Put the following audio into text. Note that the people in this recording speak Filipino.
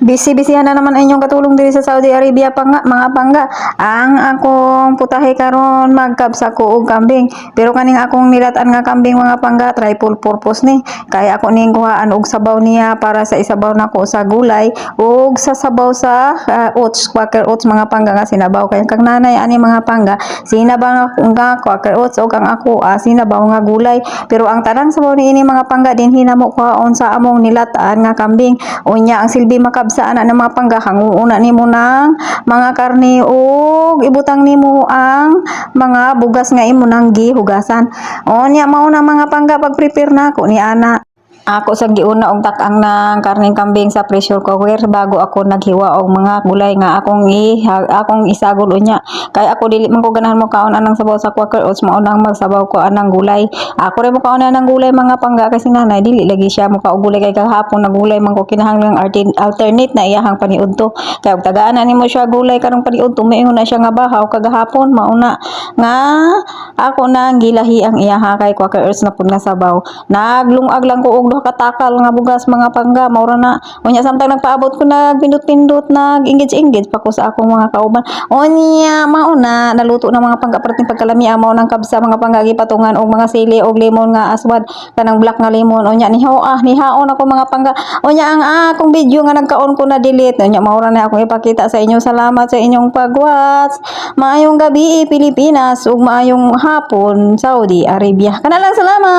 Bisi-bisihan na naman inyong katulong diri sa Saudi Arabia pa nga, mga pangga. Ang akong putahe karon magkabsa ko og kambing. Pero kaning akong nilatan nga kambing mga pangga triple purpose ni. Kaya ako ning kuhaan og sabaw niya para sa isabaw nako sa gulay ug sa sabaw sa oats, quaker oats mga pangga nga sinabaw kay kang nanay ani mga pangga sinabaw nga quaker oats ug ang ako sinabaw nga gulay. Pero ang tanang sabaw niini mga pangga din hinamo kuhaon sa among nilatan nga kambing. Unya ang silbi makabsaan na ng mga pangga hanguuna nimo ng mga karne ug ibutang nimo ang mga bugas nga imo nang gihugasan. Unya mao na mga pangga pag prepare nako ni ana. Ako sa giuna og tak-ang ng karneng kambing sa pressure cooker bago ako naghiwa og mga gulay nga akong isagol unya. Kay ako dili man ko ganahan mo kaon anang sabaw sa quaker oats mao nang magsabaw ko anang gulay. Ako rin mo kaon anang gulay mga pangga kasi nanay dili lagi siya mo kaog gulay kay kahapon na gulay man ko kinahanglang alternate na iyahang paniudto. Kay og tagaan na nimo siya gulay karong paniudto maingon na siya nga bahaw kagahapon mao na nga ako nang gilahi ang iyaha kay quaker oats na pud nga sabaw. Naglungag lang ko og katakal nga bugas mga pangga maura na unya samtang nagpaabot ko nagpindot-pindot nag-engage pa ko sa akong mga kauban unya mauna naluto na mga pangga perting pagkalami mao nang kabsa mga pangga gipatungan og mga sili og lemon nga aswad kanang black nga lemon unya nihaon ako mga pangga unya ang akong video nga nagkaon ko na delete unya maura na ako ipakita sa inyo. Salamat sa inyong pag-watch. Maayong gabi Pilipinas ug maayong hapon Saudi Arabia. Kana lang, salamat.